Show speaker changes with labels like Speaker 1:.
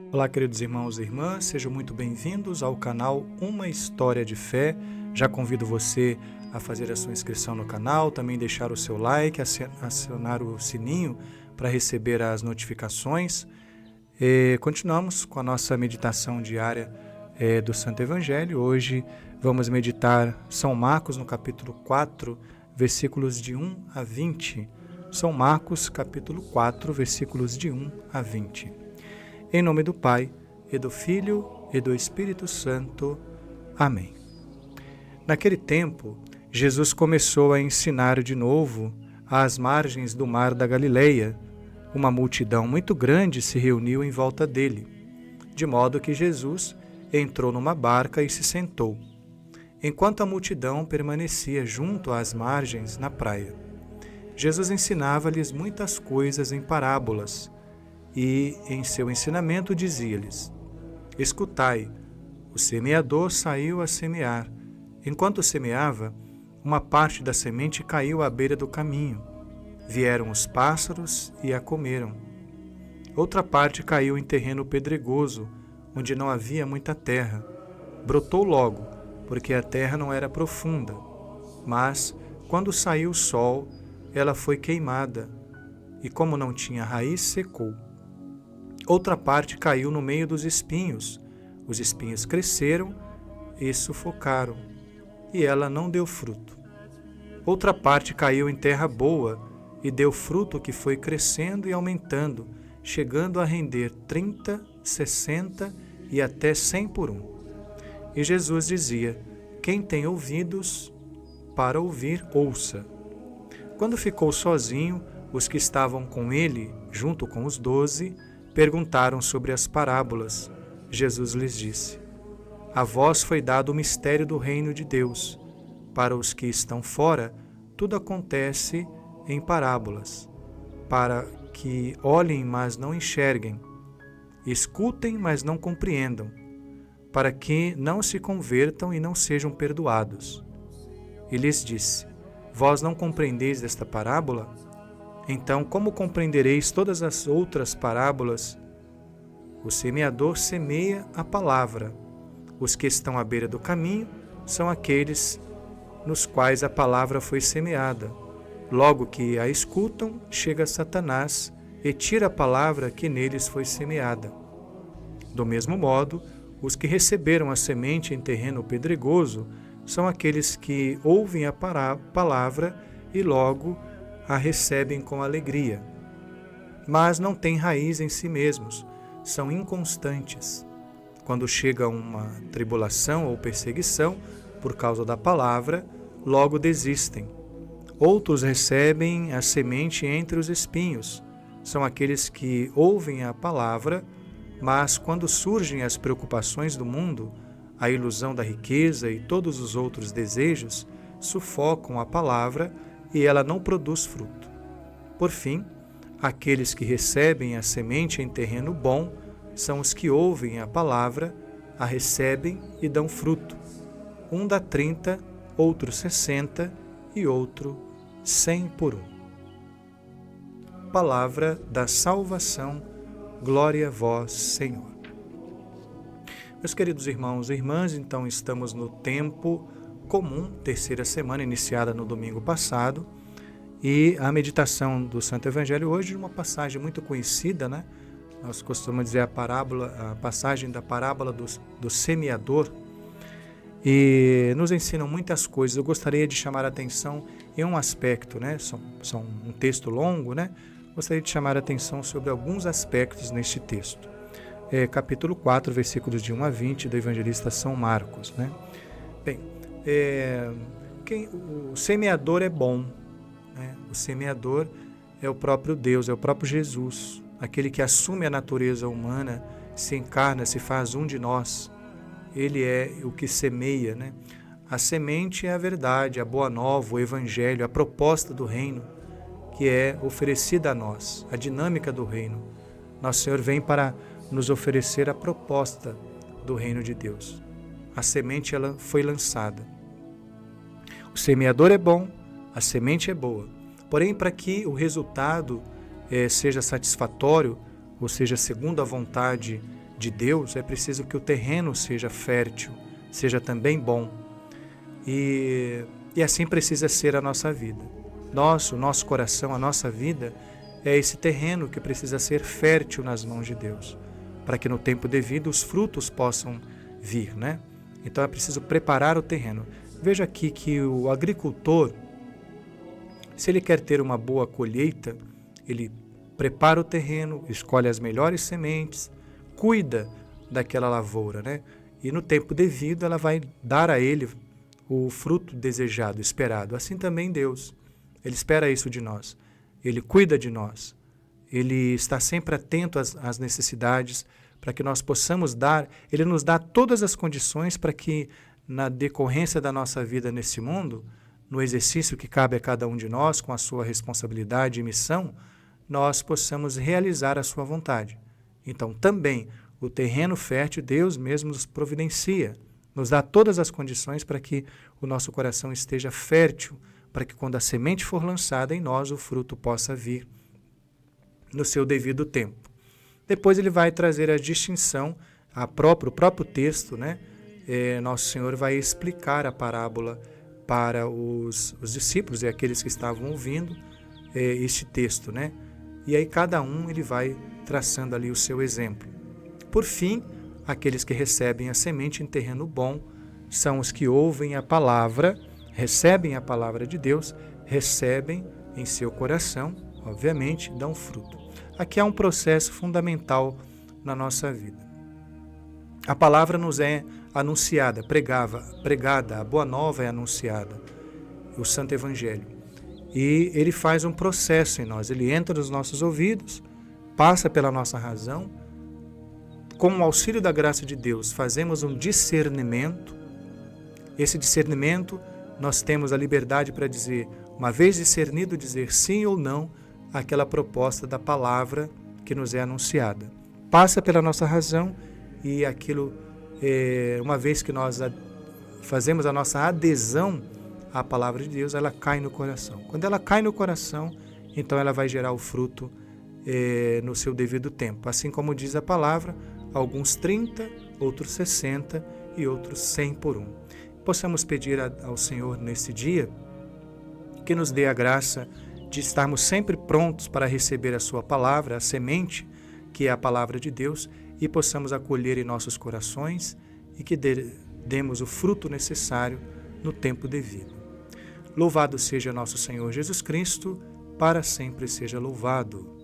Speaker 1: Olá, queridos irmãos e irmãs, sejam muito bem-vindos ao canal Uma História de Fé. Já convido você a fazer a sua inscrição no canal, também deixar o seu like, acionar o sininho para receber as notificações. Continuamos com a nossa meditação diária do Santo Evangelho. Hoje vamos meditar São Marcos no capítulo 4, versículos de 1 a 20. São Marcos, capítulo 4, versículos de 1 a 20. Em nome do Pai, e do Filho, e do Espírito Santo. Amém. Naquele tempo, Jesus começou a ensinar de novo às margens do mar da Galileia. Uma multidão muito grande se reuniu em volta dele, de modo que Jesus entrou numa barca e se sentou, enquanto a multidão permanecia junto às margens na praia. Jesus ensinava-lhes muitas coisas em parábolas, e em seu ensinamento dizia-lhes: Escutai, o semeador saiu a semear. Enquanto semeava, uma parte da semente caiu à beira do caminho. Vieram os pássaros e a comeram. Outra parte caiu em terreno pedregoso, onde não havia muita terra. Brotou logo, porque a terra não era profunda. Mas, quando saiu o sol, ela foi queimada, e como não tinha raiz, secou. Outra parte caiu no meio dos espinhos. Os espinhos cresceram e sufocaram, e ela não deu fruto. Outra parte caiu em terra boa e deu fruto que foi crescendo e aumentando, chegando a render 30, 60 e até 100 por um. E Jesus dizia: Quem tem ouvidos para ouvir, ouça. Quando ficou sozinho, os que estavam com ele, junto com os 12, perguntaram sobre as parábolas. Jesus lhes disse: A vós foi dado o mistério do reino de Deus. Para os que estão fora, tudo acontece em parábolas, para que olhem, mas não enxerguem, escutem, mas não compreendam, para que não se convertam e não sejam perdoados. E lhes disse: Vós não compreendeis desta parábola? Então, como compreendereis todas as outras parábolas? O semeador semeia a palavra. Os que estão à beira do caminho são aqueles nos quais a palavra foi semeada. Logo que a escutam, chega Satanás e tira a palavra que neles foi semeada. Do mesmo modo, os que receberam a semente em terreno pedregoso são aqueles que ouvem a palavra e logo a recebem com alegria, mas não têm raiz em si mesmos, são inconstantes. Quando chega uma tribulação ou perseguição por causa da palavra, logo desistem. Outros recebem a semente entre os espinhos, são aqueles que ouvem a palavra, mas quando surgem as preocupações do mundo, a ilusão da riqueza e todos os outros desejos, sufocam a palavra e ela não produz fruto. Por fim, aqueles que recebem a semente em terreno bom são os que ouvem a palavra, a recebem e dão fruto. Um dá 30, outro 60 e outro 100 por um. Palavra da salvação, glória a vós, Senhor. Meus queridos irmãos e irmãs, então estamos no tempo comum, terceira semana, iniciada no domingo passado, e a meditação do Santo Evangelho hoje é uma passagem muito conhecida, né? Nós costumamos dizer a passagem da parábola do semeador, e nos ensinam muitas coisas. Eu gostaria de chamar a atenção em um aspecto, né? São um texto longo, né? Gostaria de chamar a atenção sobre alguns aspectos neste texto. Capítulo 4, versículos de 1 a 20 do evangelista São Marcos, né? Bem, o semeador é bom, né? O semeador é o próprio Deus, é o próprio Jesus, aquele que assume a natureza humana, se encarna, se faz um de nós. Ele é o que semeia, né? A semente é a verdade, a boa nova, o evangelho, a proposta do reino que é oferecida a nós, a dinâmica do reino. Nosso Senhor vem para nos oferecer a proposta do reino de Deus. A semente ela foi lançada. O semeador é bom, a semente é boa. Porém, para que o resultado seja satisfatório, ou seja, segundo a vontade de Deus, é preciso que o terreno seja fértil, seja também bom. E assim precisa ser a nossa vida. O nosso coração, a nossa vida é esse terreno que precisa ser fértil nas mãos de Deus, para que no tempo devido os frutos possam vir, né? Então é preciso preparar o terreno. Veja aqui que o agricultor, se ele quer ter uma boa colheita, ele prepara o terreno, escolhe as melhores sementes, cuida daquela lavoura, né? E no tempo devido ela vai dar a ele o fruto desejado, esperado. Assim também Deus, Ele espera isso de nós. Ele cuida de nós. Ele está sempre atento às necessidades para que nós possamos dar. Ele nos dá todas as condições para que, na decorrência da nossa vida nesse mundo, no exercício que cabe a cada um de nós, com a sua responsabilidade e missão, nós possamos realizar a sua vontade. Então, também, o terreno fértil, Deus mesmo nos providencia, nos dá todas as condições para que o nosso coração esteja fértil, para que quando a semente for lançada em nós, o fruto possa vir no seu devido tempo. Depois ele vai trazer a distinção, o próprio texto, né? Nosso Senhor vai explicar a parábola para os discípulos e aqueles que estavam ouvindo este texto, né? E aí cada um ele vai traçando ali o seu exemplo. Por fim, aqueles que recebem a semente em terreno bom são os que ouvem a palavra, recebem a palavra de Deus, recebem em seu coração, obviamente, dão fruto. Aqui há um processo fundamental na nossa vida. A palavra nos é anunciada, pregada, a boa nova é anunciada, o Santo Evangelho. E ele faz um processo em nós, ele entra nos nossos ouvidos, passa pela nossa razão. Com o auxílio da graça de Deus, fazemos um discernimento. Esse discernimento, nós temos a liberdade para dizer, uma vez discernido, dizer sim ou não àquela proposta da palavra que nos é anunciada. Passa pela nossa razão e aquilo, uma vez que nós fazemos a nossa adesão à palavra de Deus, ela cai no coração. Quando ela cai no coração, então ela vai gerar o fruto no seu devido tempo. Assim como diz a palavra, alguns 30, outros 60 e outros 100 por um. Possamos pedir ao Senhor nesse dia que nos dê a graça de estarmos sempre prontos para receber a sua palavra, a semente, que é a palavra de Deus, e possamos acolher em nossos corações e que demos o fruto necessário no tempo devido. Louvado seja nosso Senhor Jesus Cristo, para sempre seja louvado.